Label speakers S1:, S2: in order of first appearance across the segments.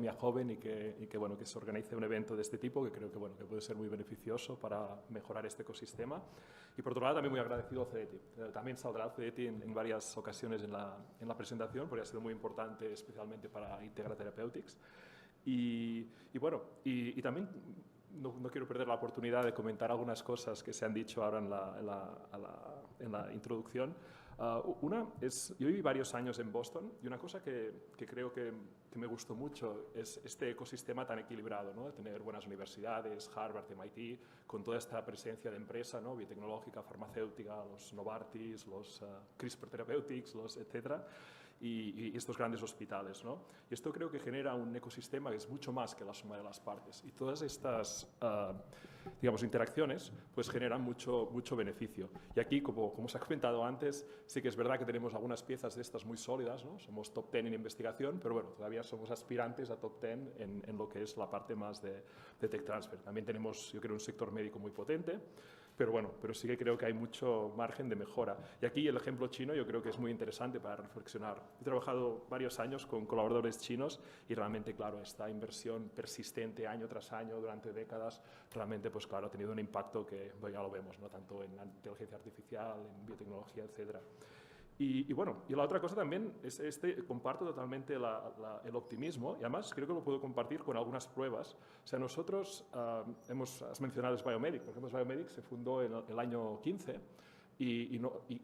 S1: academia joven y que, bueno, que se organice un evento de este tipo, que creo que, bueno, que puede ser muy beneficioso para mejorar este ecosistema. Y por otro lado, también muy agradecido al CDT. También saldrá el CDT en varias ocasiones en la presentación, porque ha sido muy importante, especialmente para Integra Therapeutics. Y bueno, y también no quiero perder la oportunidad de comentar algunas cosas que se han dicho ahora en la introducción. Una es, yo viví varios años en Boston y una cosa que creo que me gustó mucho es este ecosistema tan equilibrado, ¿no? De tener buenas universidades, Harvard, MIT, con toda esta presencia de empresa, ¿no? Biotecnológica, farmacéutica, los Novartis, los CRISPR Therapeutics, etcétera. Y estos grandes hospitales, ¿no? Y esto creo que genera un ecosistema que es mucho más que la suma de las partes. Y todas estas, digamos, interacciones, pues generan mucho beneficio. Y aquí, como se ha comentado antes, sí que es verdad que tenemos algunas piezas de estas muy sólidas, ¿no? Somos top 10 en investigación, pero bueno, todavía somos aspirantes a top 10 en lo que es la parte más de tech transfer. También tenemos, yo creo, un sector médico muy potente, pero bueno, pero sí que creo que hay mucho margen de mejora. Y aquí el ejemplo chino yo creo que es muy interesante para reflexionar. He trabajado varios años con colaboradores chinos y realmente, claro, esta inversión persistente año tras año durante décadas, realmente, pues claro, ha tenido un impacto que pues, ya lo vemos, ¿no? Tanto en inteligencia artificial, en biotecnología, etcétera. Y bueno, y la otra cosa también es comparto totalmente el optimismo y además creo que lo puedo compartir con algunas pruebas. O sea, nosotros has mencionado Biomedic, por ejemplo, Biomedic se fundó en el año 15 y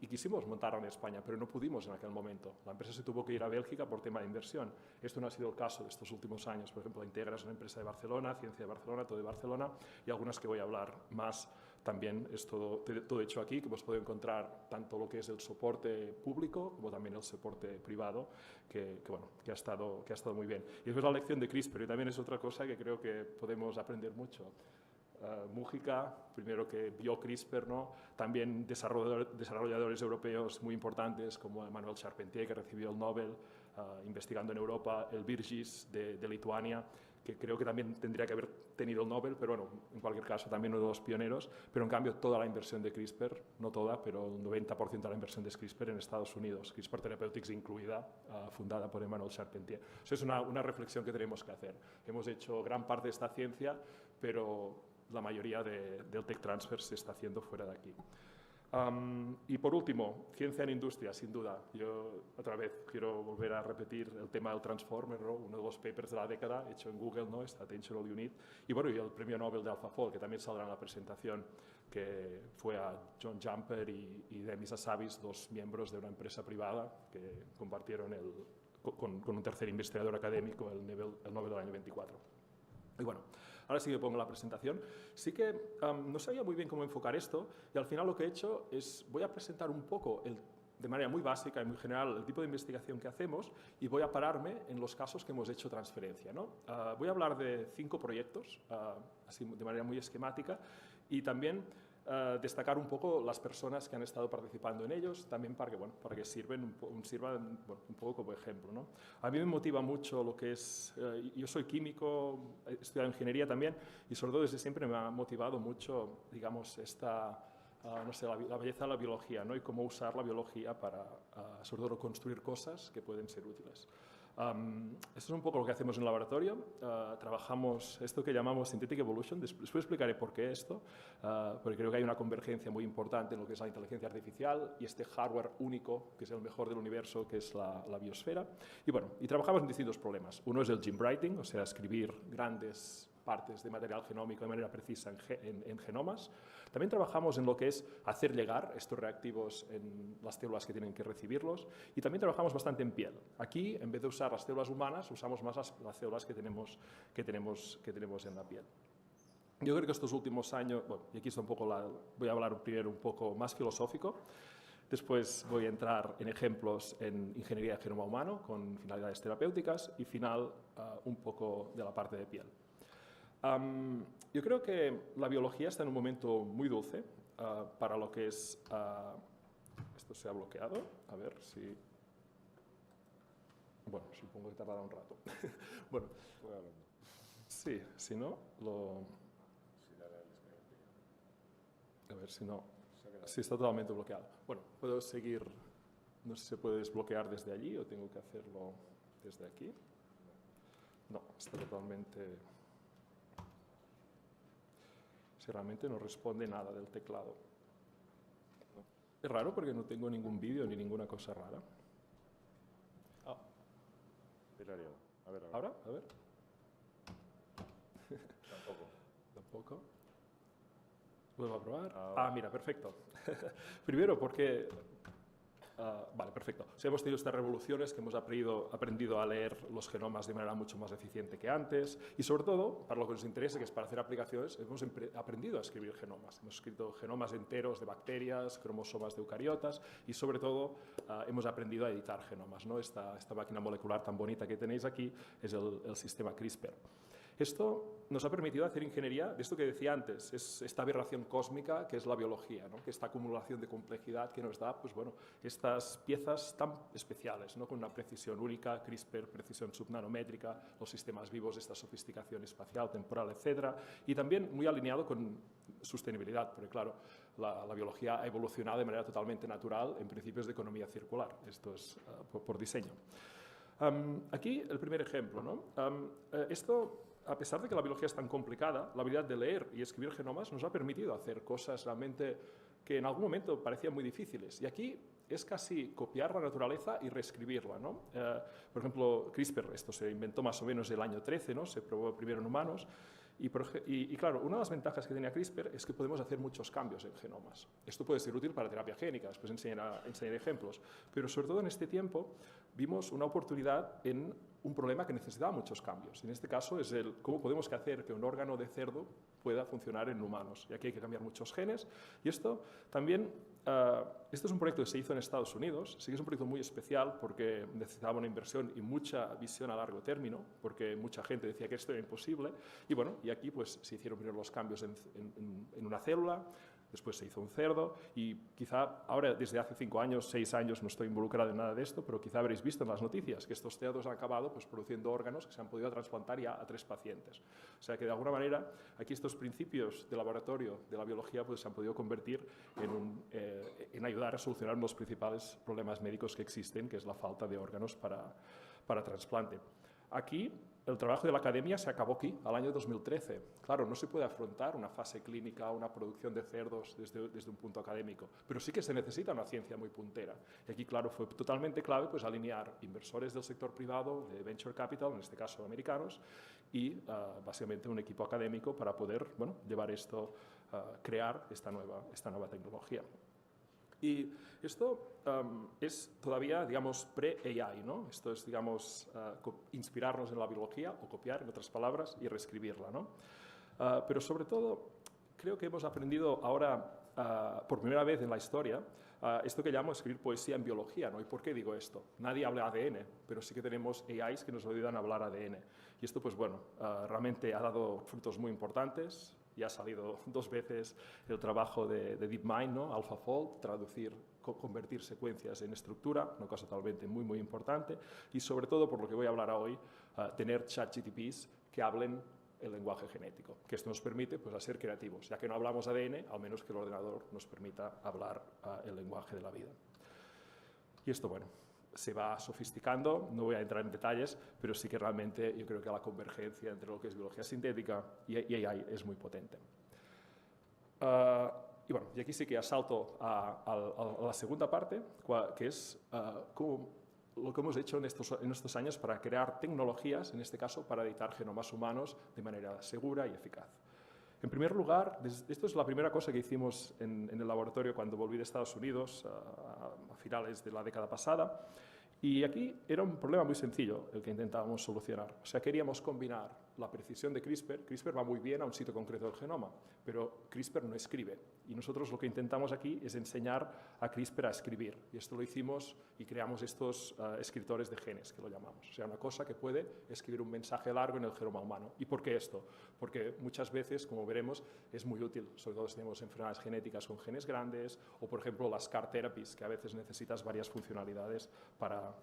S1: quisimos montarlo en España, pero no pudimos en aquel momento. La empresa se tuvo que ir a Bélgica por tema de inversión. Esto no ha sido el caso de estos últimos años. Por ejemplo, Integra es una empresa de Barcelona, Ciencia de Barcelona, todo de Barcelona y algunas que voy a hablar más. También es todo hecho aquí, que hemos podido encontrar tanto lo que es el soporte público como también el soporte privado, que ha estado muy bien. Y después la lección de CRISPR, y también es otra cosa que creo que podemos aprender mucho. Mújica, primero que vio CRISPR, ¿no? También desarrolladores europeos muy importantes como Emmanuel Charpentier, que recibió el Nobel, investigando en Europa, el Virgis de Lituania, que creo que también tendría que haber tenido el Nobel, pero bueno, en cualquier caso también uno de los pioneros, pero en cambio toda la inversión de CRISPR, no toda, pero un 90% de la inversión de CRISPR en Estados Unidos, CRISPR Therapeutics incluida, fundada por Emmanuel Charpentier. Eso es una reflexión que tenemos que hacer. Hemos hecho gran parte de esta ciencia, pero la mayoría del tech transfer se está haciendo fuera de aquí. Y por último, ciencia en industria, sin duda. Yo otra vez quiero volver a repetir el tema del Transformer, ¿no? Uno de los papers de la década hecho en Google, ¿no? Esta Attentional Unit. Y bueno, y el premio Nobel de AlphaFold, que también saldrá en la presentación, que fue a John Jumper y Demis Hassabis, dos miembros de una empresa privada que compartieron con un tercer investigador académico el Nobel del año 24. Y bueno, ahora sí que pongo la presentación. Sí que no sabía muy bien cómo enfocar esto y al final lo que he hecho es, voy a presentar un poco de manera muy básica y muy general el tipo de investigación que hacemos y voy a pararme en los casos que hemos hecho transferencia, ¿no? Voy a hablar de 5 proyectos, así de manera muy esquemática, y también destacar un poco las personas que han estado participando en ellos, también para que sirvan un poco como ejemplo, ¿no? A mí me motiva mucho lo que es, yo soy químico, he estudiado ingeniería también, y sobre todo desde siempre me ha motivado mucho, digamos, no sé, la belleza de la biología, ¿no? Y cómo usar la biología para, sobre todo, construir cosas que pueden ser útiles. Esto es un poco lo que hacemos en el laboratorio. Trabajamos esto que llamamos Synthetic Evolution. Después explicaré por qué esto, porque creo que hay una convergencia muy importante en lo que es la inteligencia artificial y este hardware único, que es el mejor del universo, que es la biosfera. Y bueno, y trabajamos en distintos problemas. Uno es el gene writing, o sea, escribir grandes partes de material genómico de manera precisa en genomas. También trabajamos en lo que es hacer llegar estos reactivos en las células que tienen que recibirlos y también trabajamos bastante en piel. Aquí, en vez de usar las células humanas, usamos más las células que tenemos en la piel. Yo creo que estos últimos años, bueno, y aquí está un poco voy a hablar primero un poco más filosófico. Después voy a entrar en ejemplos en ingeniería de genoma humano con finalidades terapéuticas y final un poco de la parte de piel. Yo creo que la biología está en un momento muy dulce para lo que es... esto se ha bloqueado, a ver si... Bueno, supongo que tardará un rato. Bueno, sí, si no, a ver si no... Sí, está totalmente bloqueado. Bueno, puedo seguir... No sé si se puede desbloquear desde allí o tengo que hacerlo desde aquí. No, está totalmente... Si realmente no responde nada del teclado. Es raro porque no tengo ningún vídeo ni ninguna cosa rara. Ah.
S2: A ver.
S1: ¿Ahora? A ver.
S2: Tampoco.
S1: Tampoco. Vuelvo a probar.
S2: Ahora.
S1: Ah, mira, perfecto. Primero porque... vale, perfecto. O sea, hemos tenido estas revoluciones que hemos aprendido a leer los genomas de manera mucho más eficiente que antes y sobre todo, para lo que nos interesa, que es para hacer aplicaciones, hemos aprendido a escribir genomas. Hemos escrito genomas enteros de bacterias, cromosomas de eucariotas y sobre todo hemos aprendido a editar genomas, ¿no? Esta máquina molecular tan bonita que tenéis aquí es el sistema CRISPR. Esto nos ha permitido hacer ingeniería de esto que decía antes, es esta aberración cósmica que es la biología, ¿no? Que esta acumulación de complejidad que nos da pues, bueno, estas piezas tan especiales, ¿no? Con una precisión única, CRISPR, precisión subnanométrica, los sistemas vivos, esta sofisticación espacial, temporal, etcétera, y también muy alineado con sostenibilidad, porque claro, la biología ha evolucionado de manera totalmente natural en principios de economía circular, esto es por diseño. Aquí el primer ejemplo, ¿no? Esto, a pesar de que la biología es tan complicada, la habilidad de leer y escribir genomas nos ha permitido hacer cosas realmente que en algún momento parecían muy difíciles. Y aquí es casi copiar la naturaleza y reescribirla, ¿no? Por ejemplo, CRISPR, esto se inventó más o menos el año 13, ¿no? Se probó primero en humanos. Y claro, una de las ventajas que tenía CRISPR es que podemos hacer muchos cambios en genomas. Esto puede ser útil para terapia génica, después enseñaré ejemplos. Pero sobre todo en este tiempo vimos una oportunidad en un problema que necesitaba muchos cambios. En este caso es el cómo podemos hacer que un órgano de cerdo pueda funcionar en humanos. Y aquí hay que cambiar muchos genes. Y esto también, este es un proyecto que se hizo en Estados Unidos. Sí que es un proyecto muy especial porque necesitaba una inversión y mucha visión a largo término, porque mucha gente decía que esto era imposible. Y bueno, y aquí pues se hicieron primero los cambios en una célula, después se hizo un cerdo y quizá ahora desde hace 5 años, 6 años no estoy involucrado en nada de esto, pero quizá habréis visto en las noticias que estos cerdos han acabado pues, produciendo órganos que se han podido trasplantar ya a 3 pacientes. O sea que de alguna manera aquí estos principios de laboratorio de la biología pues, se han podido convertir en ayudar a solucionar uno de los principales problemas médicos que existen, que es la falta de órganos para trasplante. Aquí el trabajo de la academia se acabó aquí, al año 2013. Claro, no se puede afrontar una fase clínica, una producción de cerdos desde un punto académico, pero sí que se necesita una ciencia muy puntera. Y aquí, claro, fue totalmente clave pues, alinear inversores del sector privado, de venture capital, en este caso americanos, y básicamente un equipo académico para poder bueno, llevar esto, crear esta nueva tecnología. Y esto es todavía, digamos, pre-AI, ¿no? Esto es, digamos, inspirarnos en la biología o copiar, en otras palabras, y reescribirla, ¿no? Pero sobre todo, creo que hemos aprendido ahora, por primera vez en la historia, esto que llamo escribir poesía en biología, ¿no? ¿Y por qué digo esto? Nadie habla ADN, pero sí que tenemos AIs que nos ayudan a hablar ADN. Y esto, pues bueno, realmente ha dado frutos muy importantes. Ya ha salido 2 veces el trabajo de DeepMind, ¿no? AlphaFold, convertir secuencias en estructura, una cosa totalmente muy, muy importante. Y sobre todo, por lo que voy a hablar hoy, tener ChatGPTs que hablen el lenguaje genético, que esto nos permite pues, a ser creativos. Ya que no hablamos ADN, al menos que el ordenador nos permita hablar el lenguaje de la vida. Y esto, bueno, se va sofisticando, no voy a entrar en detalles, pero sí que realmente yo creo que la convergencia entre lo que es biología sintética y AI es muy potente. Y bueno, y aquí sí que ya salto a la segunda parte, que es lo que hemos hecho en estos años para crear tecnologías, en este caso para editar genomas humanos de manera segura y eficaz. En primer lugar, esto es la primera cosa que hicimos en el laboratorio cuando volví de Estados Unidos a finales de la década pasada. Y aquí era un problema muy sencillo el que intentábamos solucionar. O sea, queríamos combinar la precisión de CRISPR. CRISPR va muy bien a un sitio concreto del genoma, pero CRISPR no escribe. Y nosotros lo que intentamos aquí es enseñar a CRISPR a escribir. Y esto lo hicimos y creamos estos escritores de genes, que lo llamamos. O sea, una cosa que puede escribir un mensaje largo en el genoma humano. ¿Y por qué esto? Porque muchas veces, como veremos, es muy útil, sobre todo si tenemos enfermedades genéticas con genes grandes o, por ejemplo, las CAR therapies, que a veces necesitas varias funcionalidades para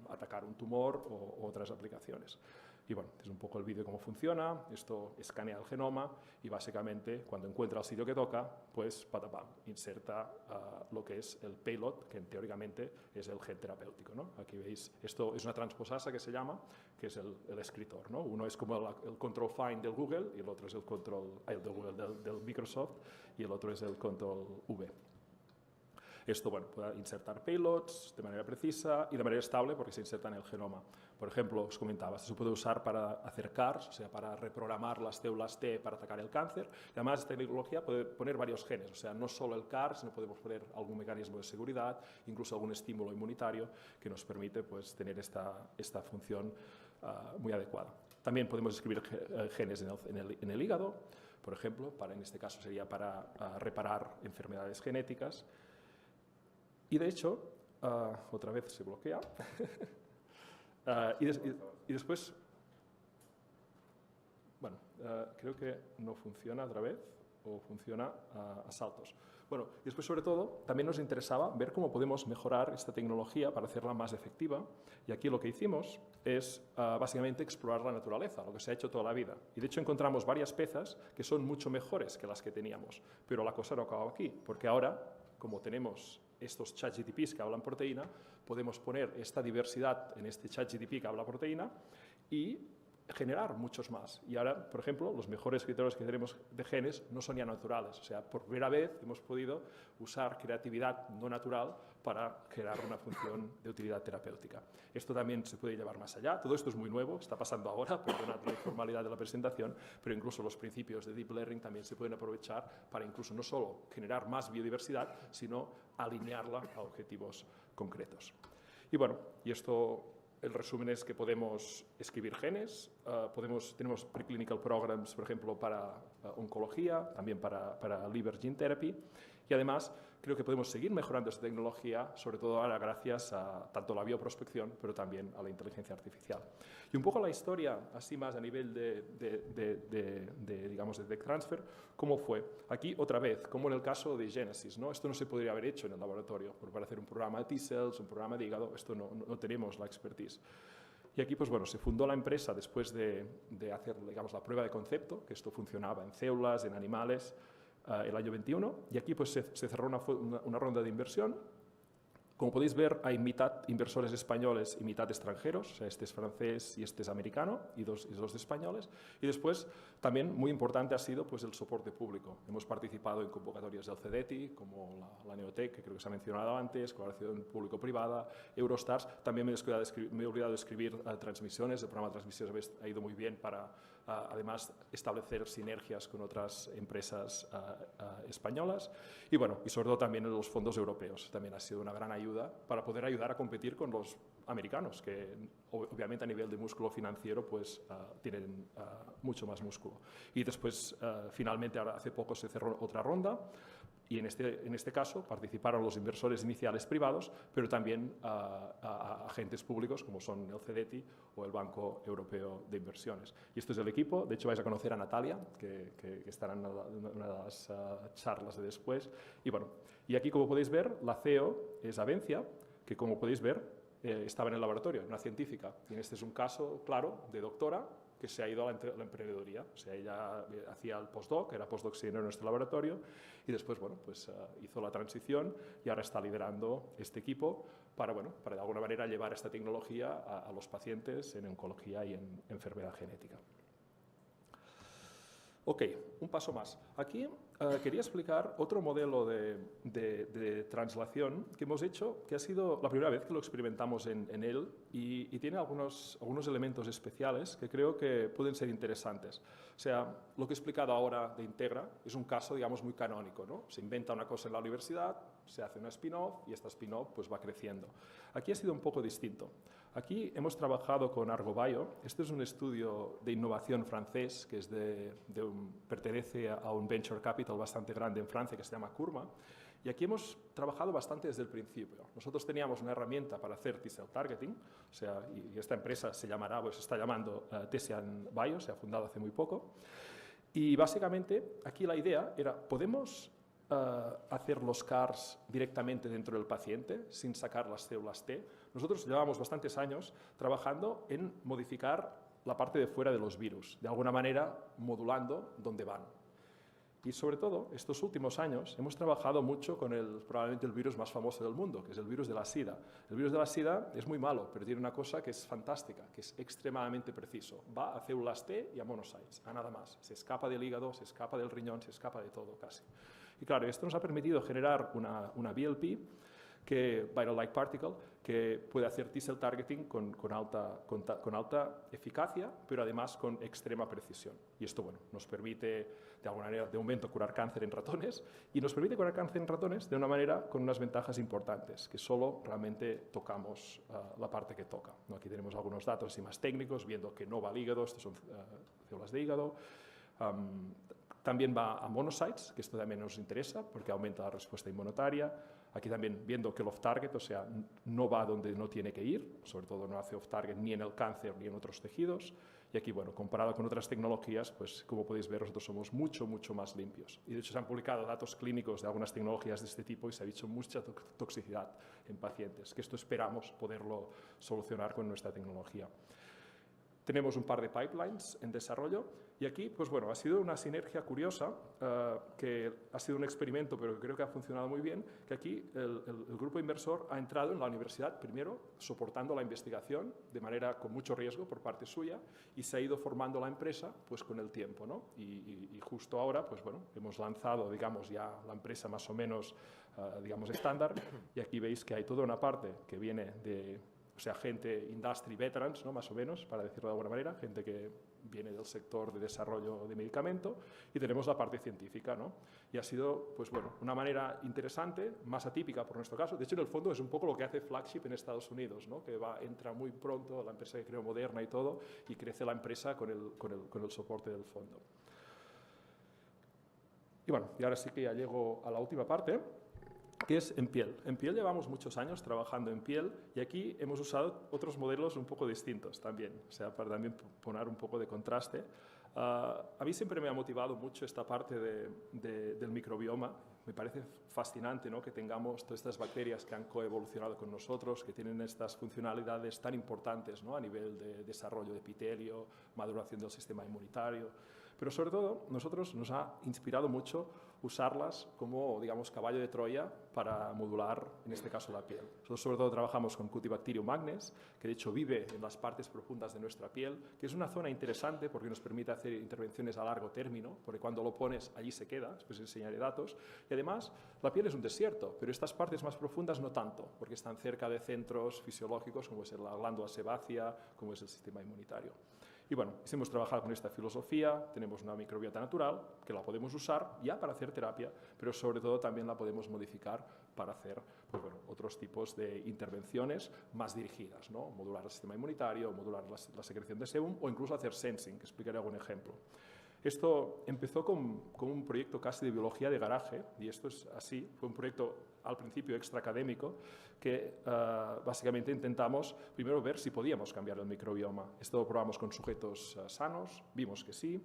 S1: atacar un tumor o otras aplicaciones. Y bueno, es un poco el vídeo de cómo funciona. Esto escanea el genoma y básicamente cuando encuentra el sitio que toca, pues patapam, inserta lo que es el payload, que teóricamente es el gen terapéutico, ¿no? Aquí veis, esto es una transposasa que se llama, que es el escritor, ¿no? Uno es como el control find del Google y el otro es el control del Microsoft y el otro es el control V. Esto, bueno, puede insertar payloads de manera precisa y de manera estable porque se inserta en el genoma. Por ejemplo, os comentaba, se puede usar para hacer CARs, o sea, para reprogramar las células T para atacar el cáncer. Y además, esta tecnología puede poner varios genes, o sea, no solo el CAR, sino podemos poner algún mecanismo de seguridad, incluso algún estímulo inmunitario que nos permite pues, tener esta función muy adecuada. También podemos escribir genes en el hígado, por ejemplo, en este caso sería para reparar enfermedades genéticas. Y de hecho, otra vez se bloquea. Y después, bueno, creo que no funciona otra vez o funciona a saltos. Bueno, y después sobre todo también nos interesaba ver cómo podemos mejorar esta tecnología para hacerla más efectiva. Y aquí lo que hicimos es básicamente explorar la naturaleza, lo que se ha hecho toda la vida. Y de hecho encontramos varias piezas que son mucho mejores que las que teníamos. Pero la cosa no acaba aquí, porque ahora, como tenemos estos ChatGPTs que hablan proteína, podemos poner esta diversidad en este ChatGPT que habla proteína y generar muchos más. Y ahora, por ejemplo, los mejores escritores que tenemos de genes no son ya naturales. O sea, por primera vez hemos podido usar creatividad no natural para crear una función de utilidad terapéutica. Esto también se puede llevar más allá. Todo esto es muy nuevo, está pasando ahora, perdonad la informalidad de la presentación, pero incluso los principios de Deep Learning también se pueden aprovechar para incluso no solo generar más biodiversidad, sino alinearla a objetivos concretos. Y bueno, y esto... El resumen es que podemos escribir genes, tenemos preclinical programs, por ejemplo, para oncología, también para liver gene therapy, y además creo que podemos seguir mejorando esta tecnología, sobre todo ahora gracias a tanto la bioprospección, pero también a la inteligencia artificial. Y un poco la historia, así más a nivel digamos, de tech transfer, ¿cómo fue? Aquí, otra vez, como en el caso de Genesis, ¿no? Esto no se podría haber hecho en el laboratorio, porque para hacer un programa de T-cells, un programa de hígado, esto no tenemos la expertise. Y aquí, pues bueno, se fundó la empresa después de hacer, digamos, la prueba de concepto, que esto funcionaba en células, en animales, el año 21, y aquí pues se cerró una ronda de inversión. Como podéis ver, hay mitad inversores españoles y mitad extranjeros, o sea, este es francés y este es americano, y dos españoles. Y después, también muy importante ha sido pues, el soporte público. Hemos participado en convocatorias del CEDETI, como la Neotec, que creo que se ha mencionado antes, colaboración público-privada, Eurostars. También me he olvidado de escribir transmisiones. El programa de transmisiones ha ido muy bien para, además, establecer sinergias con otras empresas españolas. Y bueno, y sobre todo también en los fondos europeos. También ha sido una gran ayuda para poder ayudar a competir con los americanos, que obviamente a nivel de músculo financiero pues tienen mucho más músculo. Y después, finalmente, ahora hace poco se cerró otra ronda y en este caso participaron los inversores iniciales privados, pero también agentes públicos como son el CEDETI o el Banco Europeo de Inversiones. Y esto es el equipo. De hecho, vais a conocer a Natalia, que estará en una de las charlas de después. Y bueno, y aquí, como podéis ver, la CEO es Avencia, que como podéis ver, estaba en el laboratorio, una científica. Y este es un caso claro de doctora que se ha ido a la emprendeduría. O sea, ella hacía el postdoc, era postdoc senior en nuestro laboratorio, y después, bueno, pues hizo la transición y ahora está liderando este equipo para de alguna manera llevar esta tecnología a los pacientes en oncología y en enfermedad genética. Ok, un paso más. Aquí quería explicar otro modelo de translación que hemos hecho, que ha sido la primera vez que lo experimentamos en él y tiene algunos elementos especiales que creo que pueden ser interesantes. O sea, lo que he explicado ahora de Integra es un caso, digamos, muy canónico, ¿no? Se inventa una cosa en la universidad, se hace una spin-off y esta spin-off pues va creciendo. Aquí ha sido un poco distinto. Aquí hemos trabajado con ArgoBio. Este es un estudio de innovación francés que es pertenece a un venture capital bastante grande en Francia que se llama Kurma. Y aquí hemos trabajado bastante desde el principio. Nosotros teníamos una herramienta para hacer T-cell targeting, o sea, y esta empresa se está llamando Tessian Bio, se ha fundado hace muy poco. Y básicamente aquí la idea era, ¿podemos hacer los CARs directamente dentro del paciente sin sacar las células T? Nosotros llevamos bastantes años trabajando en modificar la parte de fuera de los virus, de alguna manera modulando dónde van. Y sobre todo, estos últimos años hemos trabajado mucho con probablemente el virus más famoso del mundo, que es el virus de la SIDA. El virus de la SIDA es muy malo, pero tiene una cosa que es fantástica, que es extremadamente preciso. Va a células T y a monocytes, a nada más. Se escapa del hígado, se escapa del riñón, se escapa de todo casi. Y claro, esto nos ha permitido generar una VLP, Viral-like Particle, que puede hacer T-cell targeting con alta eficacia, pero además con extrema precisión. Y esto, bueno, nos permite, de alguna manera, de momento, curar cáncer en ratones, y nos permite curar cáncer en ratones de una manera con unas ventajas importantes, que solo realmente tocamos la parte que toca, ¿no? Aquí tenemos algunos datos así más técnicos, viendo que no va al hígado, estos son células de hígado. También va a monocytes, que esto también nos interesa, porque aumenta la respuesta inmunitaria. Aquí también viendo que el off-target, o sea, no va donde no tiene que ir, sobre todo no hace off-target ni en el cáncer ni en otros tejidos. Y aquí, bueno, comparado con otras tecnologías, pues como podéis ver, nosotros somos mucho más limpios. Y de hecho se han publicado datos clínicos de algunas tecnologías de este tipo y se ha visto mucha toxicidad en pacientes, que esto esperamos poderlo solucionar con nuestra tecnología. Tenemos un par de pipelines en desarrollo y aquí, pues bueno, ha sido una sinergia curiosa, que ha sido un experimento, pero que creo que ha funcionado muy bien, que aquí el grupo inversor ha entrado en la universidad, primero soportando la investigación de manera con mucho riesgo por parte suya, y se ha ido formando la empresa pues con el tiempo, ¿no? Y justo ahora, pues bueno, hemos lanzado, digamos, ya la empresa más o menos, digamos, estándar, y aquí veis que hay toda una parte que viene de... O sea, gente, industry veterans, ¿no? Más o menos, para decirlo de alguna manera, gente que viene del sector de desarrollo de medicamento, y tenemos la parte científica, ¿no? Y ha sido, pues bueno, una manera interesante, más atípica por nuestro caso. De hecho, en el fondo es un poco lo que hace Flagship en Estados Unidos, ¿no? Que entra muy pronto, la empresa que creó Moderna y todo, y crece la empresa con el soporte del fondo. Y bueno, y ahora sí que ya llego a la última parte, que es en piel. En piel llevamos muchos años trabajando en piel y aquí hemos usado otros modelos un poco distintos también, o sea, para también poner un poco de contraste. A mí siempre me ha motivado mucho esta parte del microbioma. Me parece fascinante, ¿no? Que tengamos todas estas bacterias que han coevolucionado con nosotros, que tienen estas funcionalidades tan importantes, ¿no? A nivel de desarrollo de epitelio, maduración del sistema inmunitario. Pero sobre todo, nosotros nos ha inspirado mucho usarlas como, digamos, caballo de Troya para modular, en este caso, la piel. Nosotros sobre todo trabajamos con Cutibacterium magnes, que de hecho vive en las partes profundas de nuestra piel, que es una zona interesante porque nos permite hacer intervenciones a largo término, porque cuando lo pones allí se queda, después enseñaré datos. Y además, la piel es un desierto, pero estas partes más profundas no tanto, porque están cerca de centros fisiológicos como es la glándula sebácea, como es el sistema inmunitario. Y bueno, hemos trabajado con esta filosofía, tenemos una microbiota natural que la podemos usar ya para hacer terapia, pero sobre todo también la podemos modificar para hacer, pues bueno, otros tipos de intervenciones más dirigidas, ¿no? Modular el sistema inmunitario, modular la secreción de sebum o incluso hacer sensing, que explicaré algún ejemplo. Esto empezó con un proyecto casi de biología de garaje, y esto es así, fue un proyecto al principio extraacadémico que básicamente intentamos primero ver si podíamos cambiar el microbioma. Esto lo probamos con sujetos sanos, vimos que sí,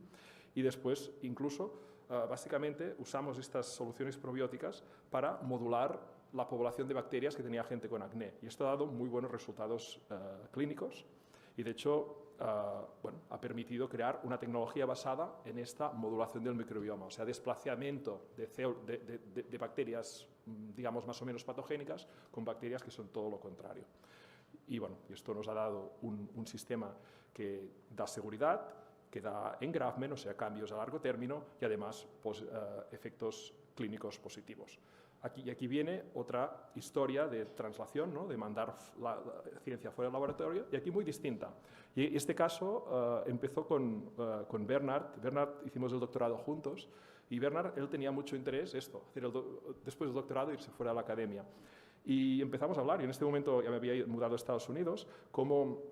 S1: y después incluso básicamente usamos estas soluciones probióticas para modular la población de bacterias que tenía gente con acné, y esto ha dado muy buenos resultados clínicos, y de hecho bueno, ha permitido crear una tecnología basada en esta modulación del microbioma, o sea, desplazamiento de bacterias, digamos, más o menos patogénicas con bacterias que son todo lo contrario. Y bueno, esto nos ha dado un sistema que da seguridad, que da engraftment, o sea, cambios a largo término, y además efectos clínicos positivos. Aquí viene otra historia de translación, ¿no? De mandar la ciencia fuera del laboratorio, y aquí muy distinta. Y este caso empezó con Bernard. Bernard hicimos el doctorado juntos, y Bernard, él tenía mucho interés después del doctorado, irse fuera a la academia. Y empezamos a hablar, y en este momento ya me había mudado a Estados Unidos, cómo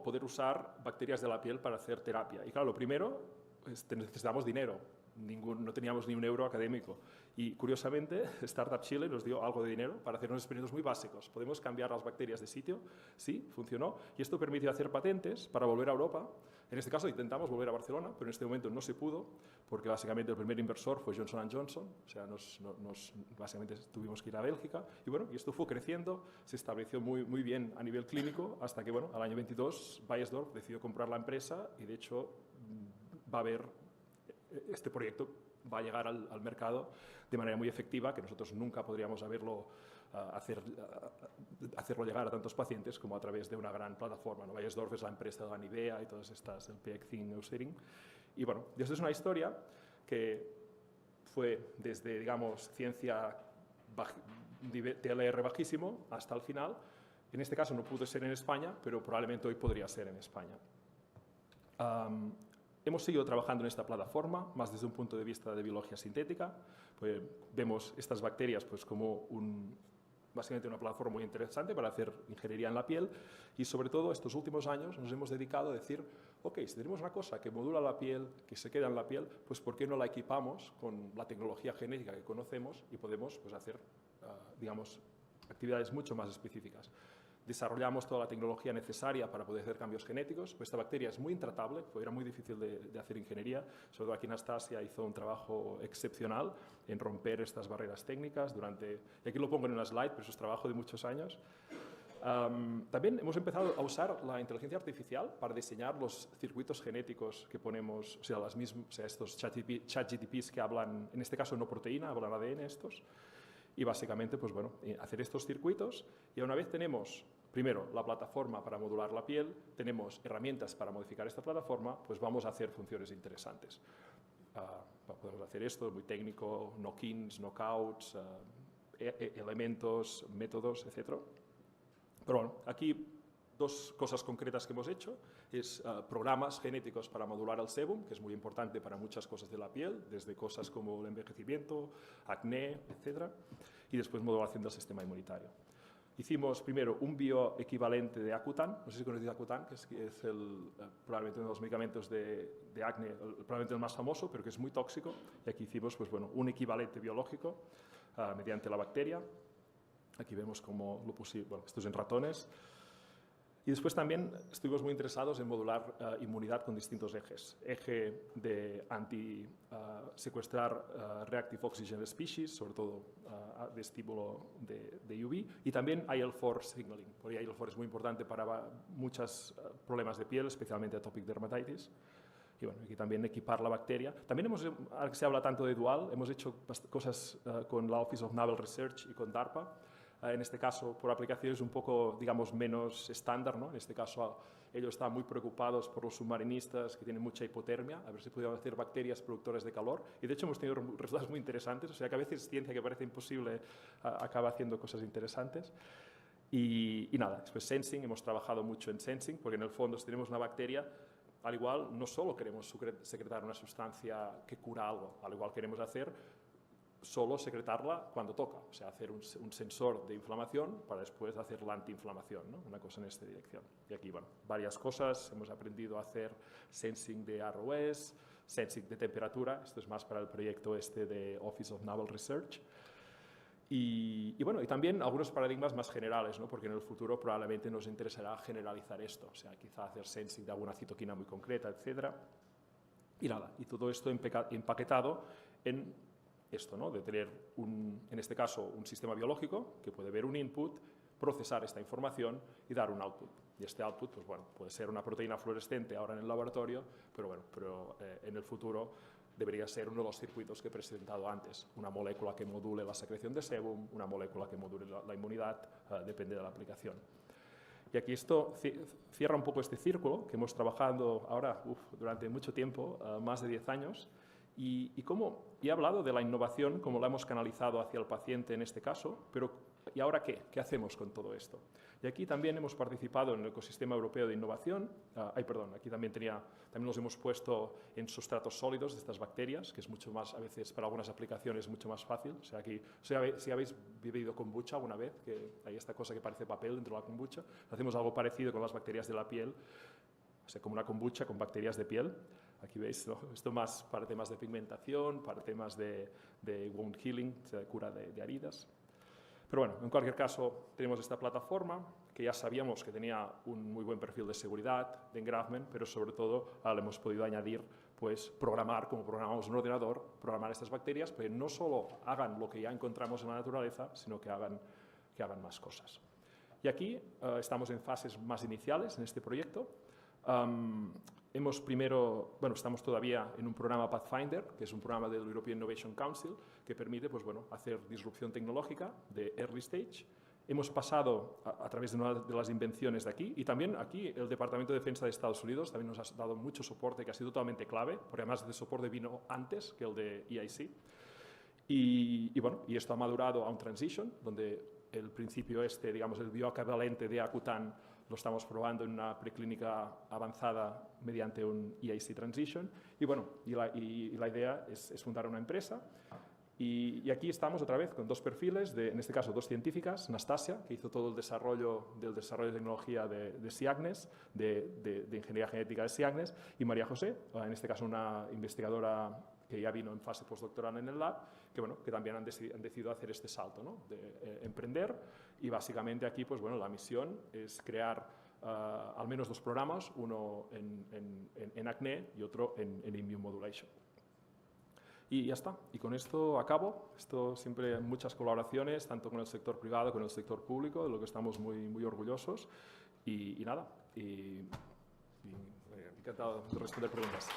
S1: poder usar bacterias de la piel para hacer terapia. Y claro, lo primero, necesitamos dinero. No teníamos ni un euro académico. Y curiosamente, Startup Chile nos dio algo de dinero para hacer unos experimentos muy básicos. ¿Podemos cambiar las bacterias de sitio? Sí, funcionó. Y esto permitió hacer patentes para volver a Europa En este caso intentamos volver a Barcelona, pero en este momento no se pudo, porque básicamente el primer inversor fue Johnson & Johnson, o sea, básicamente tuvimos que ir a Bélgica, y bueno, y esto fue creciendo, se estableció muy bien a nivel clínico, hasta que, bueno, al año 22, Bayersdorf decidió comprar la empresa, y de hecho va a haber, este proyecto va a llegar al mercado de manera muy efectiva, que nosotros nunca podríamos hacerlo llegar a tantos pacientes como a través de una gran plataforma, ¿no? Bayersdorf es la empresa de la Nivea y todas estas, el PX Neusering. Y bueno, esto es una historia que fue desde, digamos, ciencia TLR bajísimo hasta el final. En este caso no pudo ser en España, pero probablemente hoy podría ser en España. Hemos seguido trabajando en esta plataforma, más desde un punto de vista de biología sintética. Pues vemos estas bacterias pues, como básicamente una plataforma muy interesante para hacer ingeniería en la piel, y sobre todo estos últimos años nos hemos dedicado a decir, ok, si tenemos una cosa que modula la piel, que se queda en la piel, pues ¿por qué no la equipamos con la tecnología genética que conocemos y podemos pues, hacer, digamos, actividades mucho más específicas? Desarrollamos toda la tecnología necesaria para poder hacer cambios genéticos. Esta bacteria es muy intratable, pues era muy difícil de hacer ingeniería. Sobre todo aquí Anastasia hizo un trabajo excepcional en romper estas barreras técnicas y aquí lo pongo en una slide, pero eso es trabajo de muchos años. También hemos empezado a usar la inteligencia artificial para diseñar los circuitos genéticos que ponemos, o sea, estos ChatGPTs que hablan, en este caso no proteína, hablan ADN estos. Y básicamente, pues bueno, hacer estos circuitos, y una vez tenemos, primero, la plataforma para modular la piel, tenemos herramientas para modificar esta plataforma, pues vamos a hacer funciones interesantes. Podemos hacer esto, muy técnico, knock-ins, knockouts, elementos, métodos, etc. Pero bueno, aquí dos cosas concretas que hemos hecho es programas genéticos para modular el sebum, que es muy importante para muchas cosas de la piel, desde cosas como el envejecimiento, acné, etc. Y después modulación del sistema inmunitario. Hicimos primero un bioequivalente de Accutane, no sé si conocéis Accutane, que es probablemente uno de los medicamentos de acné, probablemente el más famoso, pero que es muy tóxico. Y aquí hicimos pues, bueno, un equivalente biológico mediante la bacteria. Aquí vemos cómo lo pusimos, bueno, esto es en ratones. Y después también estuvimos muy interesados en modular inmunidad con distintos ejes. Eje de secuestrar reactive oxygen species, sobre todo de estímulo de UV, y también IL-4 signaling, porque IL-4 es muy importante para muchos problemas de piel, especialmente atopic dermatitis. Y bueno, aquí también equipar la bacteria. También ahora que se habla tanto de dual, hemos hecho cosas con la Office of Naval Research y con DARPA. En este caso, por aplicaciones un poco, digamos, menos estándar, ¿no? En este caso, ellos estaban muy preocupados por los submarinistas que tienen mucha hipotermia, a ver si podían hacer bacterias productoras de calor. Y de hecho hemos tenido resultados muy interesantes, o sea que a veces ciencia que parece imposible acaba haciendo cosas interesantes. Y nada, después sensing, hemos trabajado mucho en sensing, porque en el fondo si tenemos una bacteria, al igual no solo queremos secretar una sustancia que cura algo, al igual queremos hacer solo secretarla cuando toca, o sea, hacer un sensor de inflamación para después hacer la antiinflamación, ¿no? Una cosa en esta dirección. Y aquí, bueno, varias cosas. Hemos aprendido a hacer sensing de ROS, sensing de temperatura. Esto es más para el proyecto este de Office of Naval Research. Y bueno, y también algunos paradigmas más generales, ¿no? Porque en el futuro probablemente nos interesará generalizar esto, o sea, quizá hacer sensing de alguna citoquina muy concreta, etc. Y nada, y todo esto empaquetado en esto, ¿no? De tener, en este caso, un sistema biológico que puede ver un input, procesar esta información y dar un output. Y este output, pues bueno, puede ser una proteína fluorescente ahora en el laboratorio, pero bueno, en el futuro debería ser uno de los circuitos que he presentado antes. Una molécula que module la secreción de sebum, una molécula que module la inmunidad, depende de la aplicación. Y aquí esto cierra un poco este círculo que hemos trabajado ahora durante mucho tiempo, más de 10 años, y he hablado de la innovación, como la hemos canalizado hacia el paciente en este caso, pero ¿y ahora qué? ¿Qué hacemos con todo esto? Y aquí también hemos participado en el ecosistema europeo de innovación. Aquí también nos hemos puesto en sustratos sólidos de estas bacterias, que es mucho más, a veces para algunas aplicaciones, mucho más fácil. O sea, si habéis bebido kombucha alguna vez, que hay esta cosa que parece papel dentro de la kombucha, hacemos algo parecido con las bacterias de la piel, o sea, como una kombucha con bacterias de piel. Aquí veis, ¿no? Esto más para temas de pigmentación, para temas de wound healing, o sea, cura de heridas. Pero bueno, en cualquier caso, tenemos esta plataforma que ya sabíamos que tenía un muy buen perfil de seguridad, de engraftment, pero sobre todo le hemos podido añadir pues, programar, como programamos en un ordenador, programar estas bacterias, pero no solo hagan lo que ya encontramos en la naturaleza, sino que hagan más cosas. Y aquí estamos en fases más iniciales en este proyecto. Estamos todavía en un programa Pathfinder, que es un programa del European Innovation Council, que permite pues, bueno, hacer disrupción tecnológica de early stage. Hemos pasado a través de una de las invenciones de aquí, y también aquí el Departamento de Defensa de Estados Unidos también nos ha dado mucho soporte, que ha sido totalmente clave, porque además de soporte vino antes que el de EIC. Y esto ha madurado a un transition, donde el principio digamos, el bioequivalente de Acutan lo estamos probando en una preclínica avanzada mediante un EIC transition. Y la idea es fundar una empresa. Y aquí estamos otra vez con dos perfiles, en este caso dos científicas, Nastasia, que hizo todo el desarrollo de tecnología de Siagnes, de ingeniería genética de Siagnes, y María José, en este caso una investigadora que ya vino en fase postdoctoral en el lab, que también han decidido hacer este salto, ¿no? De emprender. Y básicamente aquí pues, la misión es crear al menos dos programas, uno en acné y otro en immune modulation. Y ya está. Y con esto acabo. Esto siempre muchas colaboraciones, tanto con el sector privado como con el sector público, de lo que estamos muy, muy orgullosos. Y nada. Y encantado de responder preguntas.